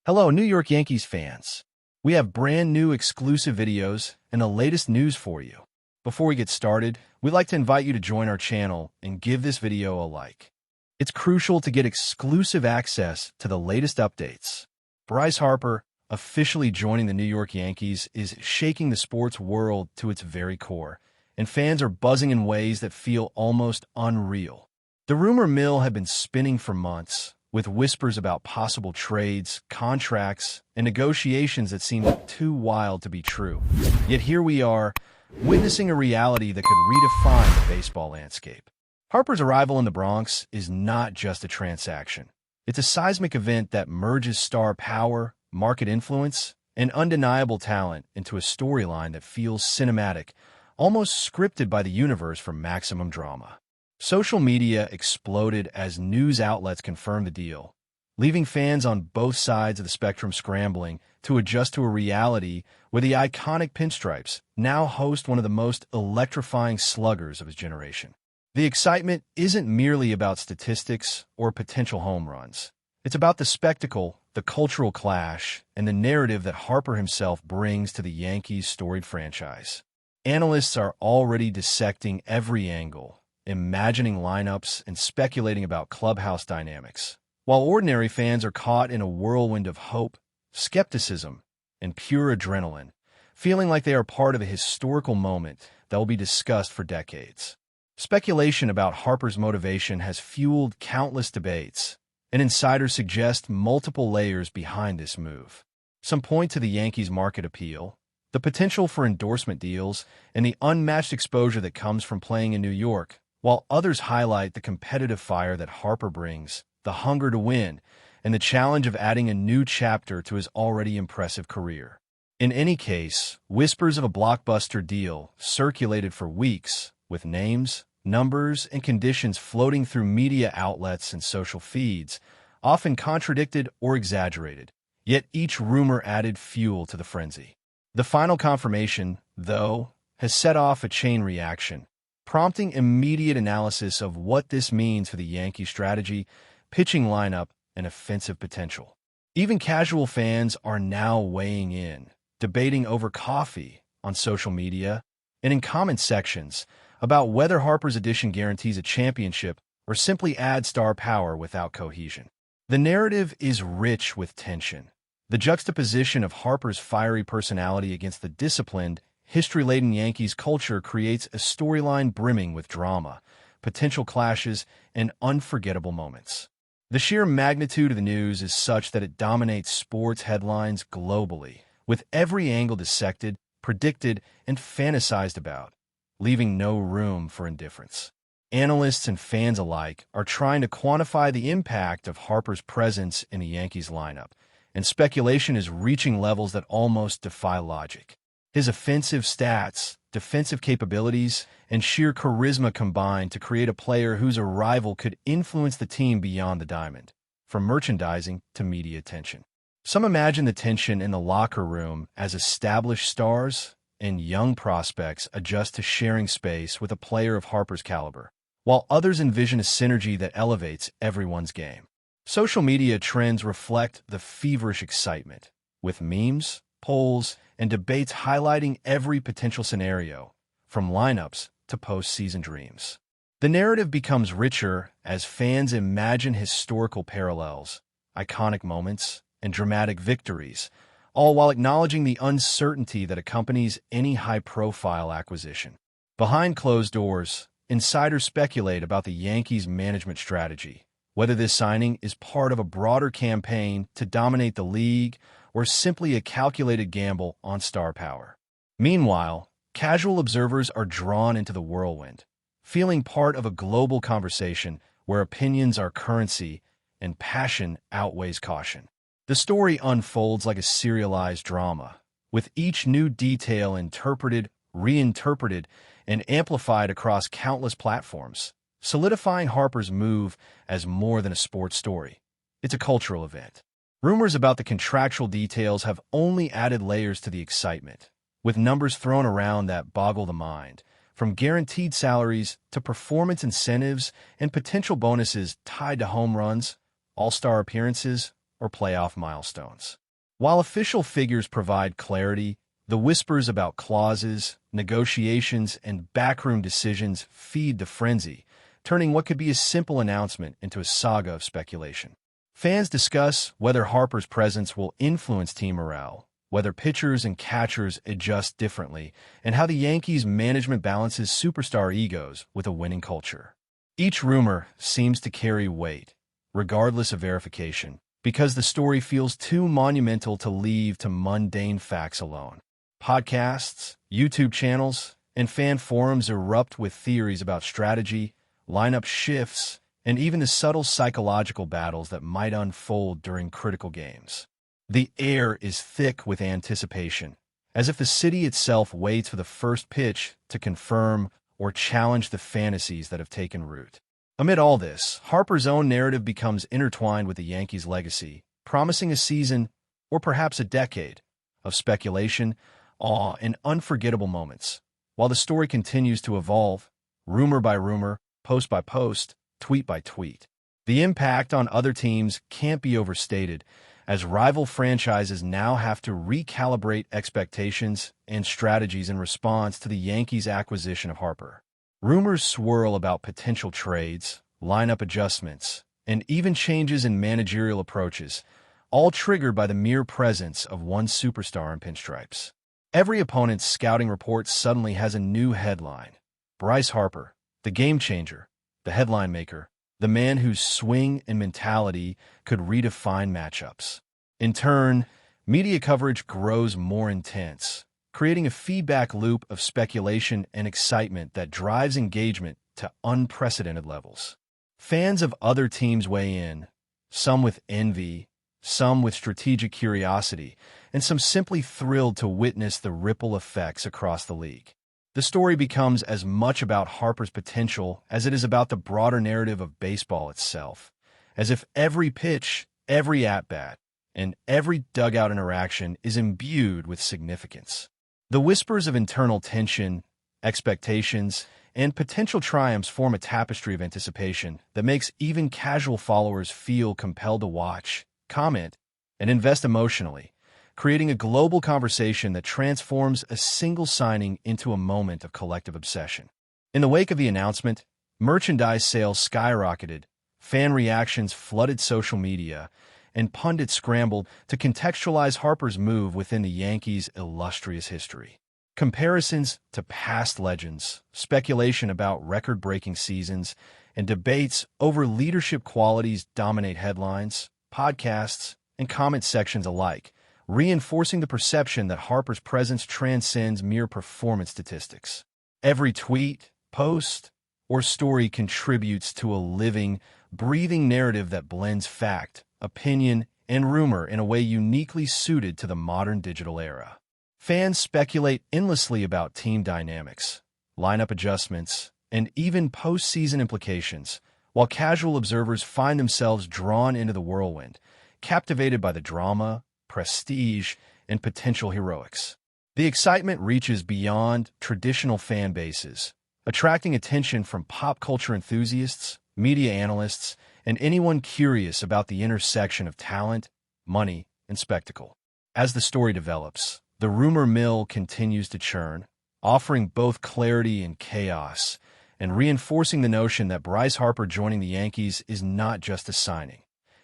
Hello, New York Yankees fans. We have brand new exclusive videos and the latest news for you. Before we get started, we'd like to invite you to join our channel and give this video a like. It's crucial to get exclusive access to the latest updates. Bryce Harper, officially joining the New York Yankees, is shaking the sports world to its very core, and fans are buzzing in ways that feel almost unreal. The rumor mill had been spinning for months, with whispers about possible trades, contracts, and negotiations that seemed too wild to be true. Yet here we are, witnessing a reality that could redefine the baseball landscape. Harper's arrival in the Bronx is not just a transaction. It's a seismic event that merges star power, market influence, and undeniable talent into a storyline that feels cinematic, almost scripted by the universe for maximum drama. Social media exploded as news outlets confirmed the deal, leaving fans on both sides of the spectrum scrambling to adjust to a reality where the iconic Pinstripes now host one of the most electrifying sluggers of his generation. The excitement isn't merely about statistics or potential home runs. It's about the spectacle, the cultural clash, and the narrative that Harper himself brings to the Yankees' storied franchise. Analysts are already dissecting every angle, imagining lineups and speculating about clubhouse dynamics, while ordinary fans are caught in a whirlwind of hope, skepticism, and pure adrenaline, feeling like they are part of a historical moment that will be discussed for decades. Speculation about Harper's motivation has fueled countless debates, and insiders suggest multiple layers behind this move. Some point to the Yankees' market appeal, the potential for endorsement deals, and the unmatched exposure that comes from playing in New York, while others highlight the competitive fire that Harper brings, the hunger to win, and the challenge of adding a new chapter to his already impressive career. In any case, whispers of a blockbuster deal circulated for weeks, with names, numbers, and conditions floating through media outlets and social feeds, often contradicted or exaggerated. Yet each rumor added fuel to the frenzy. The final confirmation, though, has set off a chain reaction, prompting immediate analysis of what this means for the Yankee strategy, pitching lineup, and offensive potential. Even casual fans are now weighing in, debating over coffee, on social media, and in comment sections about whether Harper's addition guarantees a championship or simply adds star power without cohesion. The narrative is rich with tension. The juxtaposition of Harper's fiery personality against the disciplined, history-laden Yankees culture creates a storyline brimming with drama, potential clashes, and unforgettable moments. The sheer magnitude of the news is such that it dominates sports headlines globally, with every angle dissected, predicted, and fantasized about, leaving no room for indifference. Analysts and fans alike are trying to quantify the impact of Harper's presence in the Yankees lineup, and speculation is reaching levels that almost defy logic. His offensive stats, defensive capabilities, and sheer charisma combine to create a player whose arrival could influence the team beyond the diamond, from merchandising to media attention. Some imagine the tension in the locker room as established stars and young prospects adjust to sharing space with a player of Harper's caliber, while others envision a synergy that elevates everyone's game. Social media trends reflect the feverish excitement, with memes, polls, and debates highlighting every potential scenario, from lineups to postseason dreams. The narrative becomes richer as fans imagine historical parallels, iconic moments, and dramatic victories, all while acknowledging the uncertainty that accompanies any high-profile acquisition. Behind closed doors, insiders speculate about the Yankees' management strategy, whether this signing is part of a broader campaign to dominate the league or simply a calculated gamble on star power. Meanwhile, casual observers are drawn into the whirlwind, feeling part of a global conversation where opinions are currency and passion outweighs caution. The story unfolds like a serialized drama, with each new detail interpreted, reinterpreted, and amplified across countless platforms, solidifying Harper's move as more than a sports story. It's a cultural event. Rumors about the contractual details have only added layers to the excitement, with numbers thrown around that boggle the mind, from guaranteed salaries to performance incentives and potential bonuses tied to home runs, all-star appearances, or playoff milestones. While official figures provide clarity, the whispers about clauses, negotiations, and backroom decisions feed the frenzy, turning what could be a simple announcement into a saga of speculation. Fans discuss whether Harper's presence will influence team morale, whether pitchers and catchers adjust differently, and how the Yankees' management balances superstar egos with a winning culture. Each rumor seems to carry weight, regardless of verification, because the story feels too monumental to leave to mundane facts alone. Podcasts, YouTube channels, and fan forums erupt with theories about strategy, lineup shifts, and even the subtle psychological battles that might unfold during critical games. The air is thick with anticipation, as if the city itself waits for the first pitch to confirm or challenge the fantasies that have taken root. Amid all this, Harper's own narrative becomes intertwined with the Yankees' legacy, promising a season, or perhaps a decade, of speculation, awe, and unforgettable moments. While the story continues to evolve, rumor by rumor, post by post, tweet by tweet, the impact on other teams can't be overstated, as rival franchises now have to recalibrate expectations and strategies in response to the Yankees' acquisition of Harper. Rumors swirl about potential trades, lineup adjustments, and even changes in managerial approaches, all triggered by the mere presence of one superstar in pinstripes. Every opponent's scouting report suddenly has a new headline. Bryce Harper, the game changer, the headline maker, the man whose swing and mentality could redefine matchups. In turn, media coverage grows more intense, creating a feedback loop of speculation and excitement that drives engagement to unprecedented levels. Fans of other teams weigh in, some with envy, some with strategic curiosity, and some simply thrilled to witness the ripple effects across the league. The story becomes as much about Harper's potential as it is about the broader narrative of baseball itself, as if every pitch, every at-bat, and every dugout interaction is imbued with significance. The whispers of internal tension, expectations, and potential triumphs form a tapestry of anticipation that makes even casual followers feel compelled to watch, comment, and invest emotionally, creating a global conversation that transforms a single signing into a moment of collective obsession. In the wake of the announcement, merchandise sales skyrocketed, fan reactions flooded social media, and pundits scrambled to contextualize Harper's move within the Yankees' illustrious history. Comparisons to past legends, speculation about record-breaking seasons, and debates over leadership qualities dominate headlines, podcasts, and comment sections alike, reinforcing the perception that Harper's presence transcends mere performance statistics. Every tweet, post, or story contributes to a living, breathing narrative that blends fact, opinion, and rumor in a way uniquely suited to the modern digital era. Fans speculate endlessly about team dynamics, lineup adjustments, and even postseason implications, while casual observers find themselves drawn into the whirlwind, captivated by the drama, prestige, and potential heroics. The excitement reaches beyond traditional fan bases, attracting attention from pop culture enthusiasts, media analysts, and anyone curious about the intersection of talent, money, and spectacle. As the story develops, the rumor mill continues to churn, offering both clarity and chaos, and reinforcing the notion that Bryce Harper joining the Yankees is not just a signing.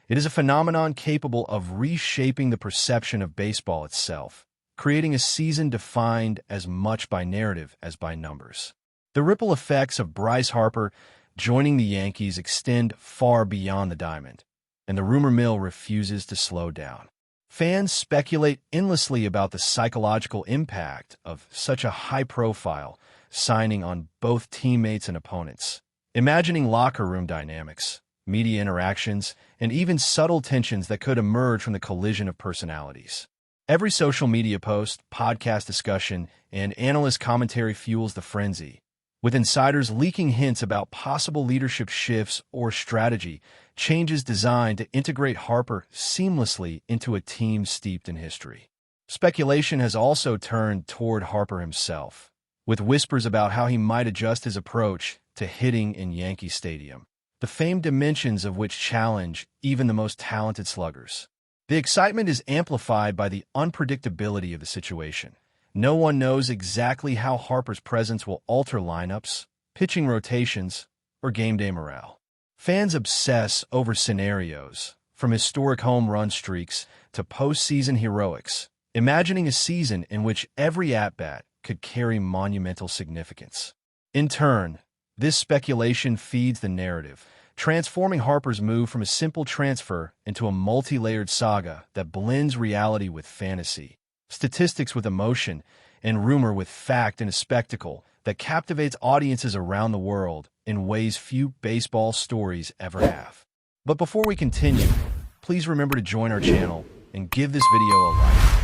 It is a phenomenon capable of reshaping the perception of baseball itself, creating a season defined as much by narrative as by numbers. The ripple effects of Bryce Harper joining the Yankees extend far beyond the diamond, and the rumor mill refuses to slow down. Fans speculate endlessly about the psychological impact of such a high-profile signing on both teammates and opponents, imagining locker room dynamics, media interactions, and even subtle tensions that could emerge from the collision of personalities. Every social media post, podcast discussion, and analyst commentary fuels the frenzy, with insiders leaking hints about possible leadership shifts or strategy changes designed to integrate Harper seamlessly into a team steeped in history. Speculation has also turned toward Harper himself, with whispers about how he might adjust his approach to hitting in Yankee Stadium, the famed dimensions of which challenge even the most talented sluggers. The excitement is amplified by the unpredictability of the situation. No one knows exactly how Harper's presence will alter lineups, pitching rotations, or game day morale. Fans obsess over scenarios, from historic home run streaks to postseason heroics, imagining a season in which every at-bat could carry monumental significance. In turn, this speculation feeds the narrative, transforming Harper's move from a simple transfer into a multi-layered saga that blends reality with fantasy, statistics with emotion, and rumor with fact, in a spectacle that captivates audiences around the world in ways few baseball stories ever have. But before we continue, please remember to join our channel and give this video a like.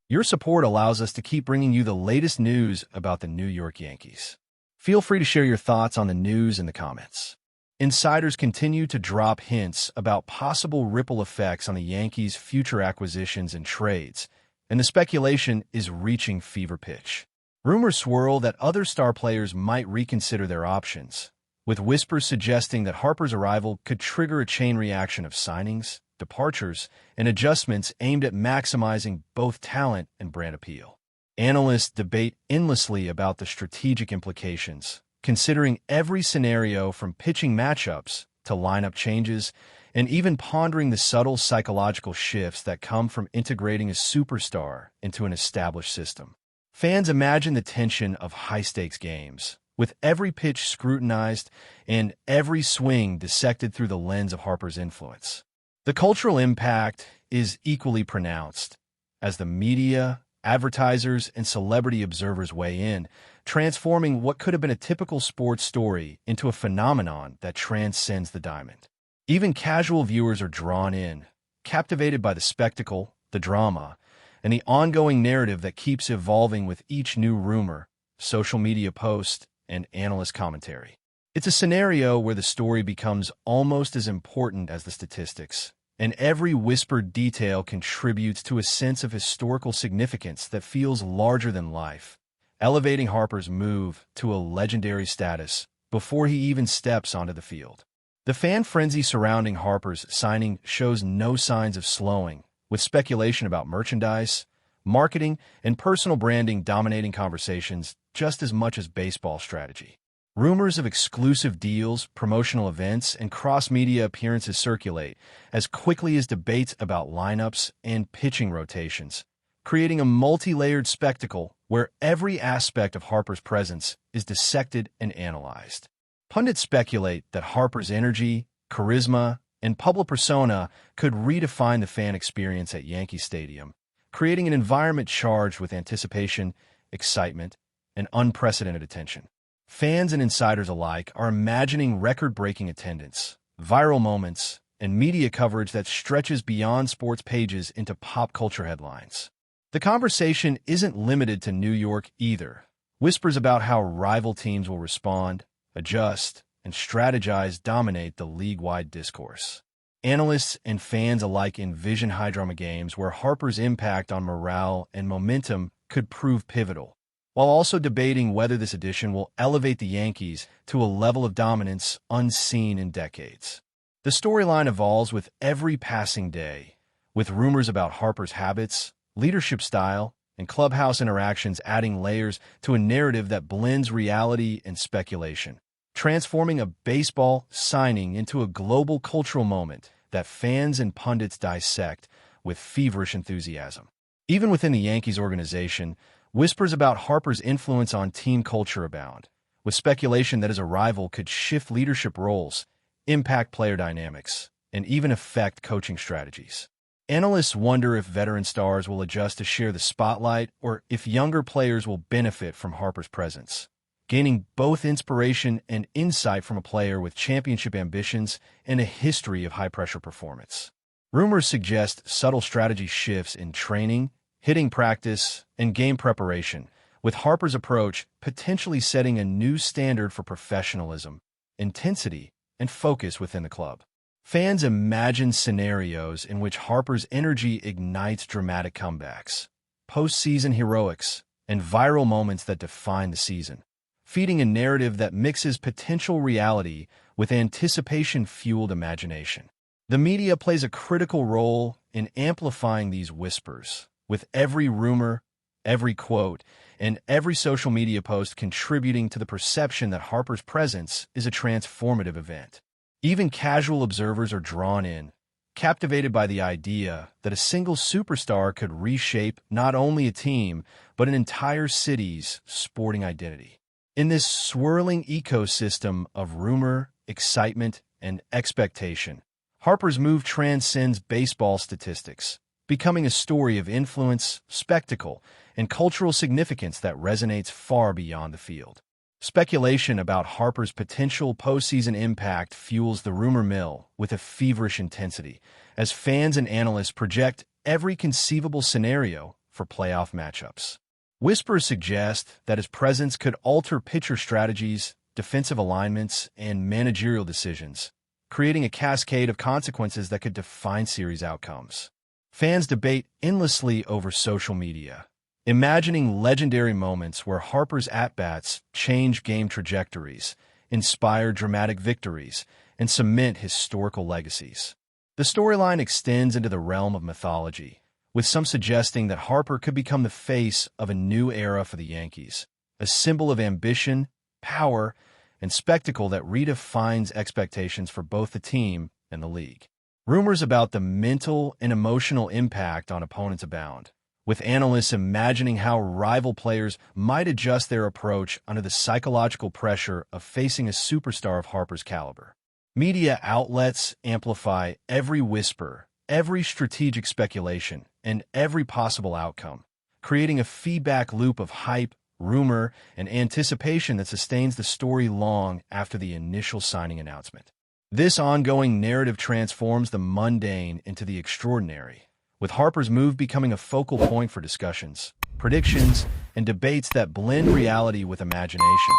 Your support allows us to keep bringing you the latest news about the New York Yankees. Feel free to share your thoughts on the news in the comments. Insiders continue to drop hints about possible ripple effects on the Yankees' future acquisitions and trades, and the speculation is reaching fever pitch. Rumors swirl that other star players might reconsider their options, with whispers suggesting that Harper's arrival could trigger a chain reaction of signings, departures, and adjustments aimed at maximizing both talent and brand appeal. Analysts debate endlessly about the strategic implications, considering every scenario from pitching matchups to lineup changes, and even pondering the subtle psychological shifts that come from integrating a superstar into an established system. Fans imagine the tension of high-stakes games, with every pitch scrutinized and every swing dissected through the lens of Harper's influence. The cultural impact is equally pronounced, as the media, advertisers, and celebrity observers weigh in, transforming what could have been a typical sports story into a phenomenon that transcends the diamond. Even casual viewers are drawn in, captivated by the spectacle, the drama, and the ongoing narrative that keeps evolving with each new rumor, social media post, and analyst commentary. It's a scenario where the story becomes almost as important as the statistics, and every whispered detail contributes to a sense of historical significance that feels larger than life, elevating Harper's move to a legendary status before he even steps onto the field. The fan frenzy surrounding Harper's signing shows no signs of slowing, with speculation about merchandise, marketing, and personal branding dominating conversations just as much as baseball strategy. Rumors of exclusive deals, promotional events, and cross-media appearances circulate as quickly as debates about lineups and pitching rotations, creating a multi-layered spectacle where every aspect of Harper's presence is dissected and analyzed. Pundits speculate that Harper's energy, charisma, and public persona could redefine the fan experience at Yankee Stadium, creating an environment charged with anticipation, excitement, and unprecedented attention. Fans and insiders alike are imagining record-breaking attendance, viral moments, and media coverage that stretches beyond sports pages into pop culture headlines. The conversation isn't limited to New York either. Whispers about how rival teams will respond, adjust, and strategize dominate the league-wide discourse. Analysts and fans alike envision high-drama games where Harper's impact on morale and momentum could prove pivotal, while also debating whether this addition will elevate the Yankees to a level of dominance unseen in decades. The storyline evolves with every passing day, with rumors about Harper's habits, leadership style, and clubhouse interactions adding layers to a narrative that blends reality and speculation, transforming a baseball signing into a global cultural moment that fans and pundits dissect with feverish enthusiasm. Even within the Yankees organization, whispers about Harper's influence on team culture abound, with speculation that his arrival could shift leadership roles, impact player dynamics, and even affect coaching strategies. Analysts wonder if veteran stars will adjust to share the spotlight or if younger players will benefit from Harper's presence, gaining both inspiration and insight from a player with championship ambitions and a history of high-pressure performance. Rumors suggest subtle strategy shifts in training, hitting practice, and game preparation, with Harper's approach potentially setting a new standard for professionalism, intensity, and focus within the club. Fans imagine scenarios in which Harper's energy ignites dramatic comebacks, postseason heroics, and viral moments that define the season, feeding a narrative that mixes potential reality with anticipation-fueled imagination. The media plays a critical role in amplifying these whispers, with every rumor, every quote, and every social media post contributing to the perception that Harper's presence is a transformative event. Even casual observers are drawn in, captivated by the idea that a single superstar could reshape not only a team, but an entire city's sporting identity. In this swirling ecosystem of rumor, excitement, and expectation, Harper's move transcends baseball statistics, becoming a story of influence, spectacle, and cultural significance that resonates far beyond the field. Speculation about Harper's potential postseason impact fuels the rumor mill with a feverish intensity, as fans and analysts project every conceivable scenario for playoff matchups. Whispers suggest that his presence could alter pitcher strategies, defensive alignments, and managerial decisions, creating a cascade of consequences that could define series outcomes. Fans debate endlessly over social media, imagining legendary moments where Harper's at-bats change game trajectories, inspire dramatic victories, and cement historical legacies. The storyline extends into the realm of mythology, with some suggesting that Harper could become the face of a new era for the Yankees, a symbol of ambition, power, and spectacle that redefines expectations for both the team and the league. Rumors about the mental and emotional impact on opponents abound, with analysts imagining how rival players might adjust their approach under the psychological pressure of facing a superstar of Harper's caliber. Media outlets amplify every whisper, every strategic speculation, and every possible outcome, creating a feedback loop of hype, rumor, and anticipation that sustains the story long after the initial signing announcement. This ongoing narrative transforms the mundane into the extraordinary, with Harper's move becoming a focal point for discussions, predictions, and debates that blend reality with imagination,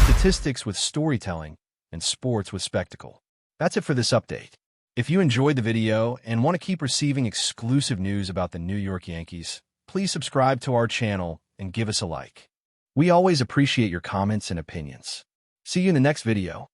statistics with storytelling, and sports with spectacle. That's it for this update. If you enjoyed the video and want to keep receiving exclusive news about the New York Yankees, please subscribe to our channel and give us a like. We always appreciate your comments and opinions. See you in the next video.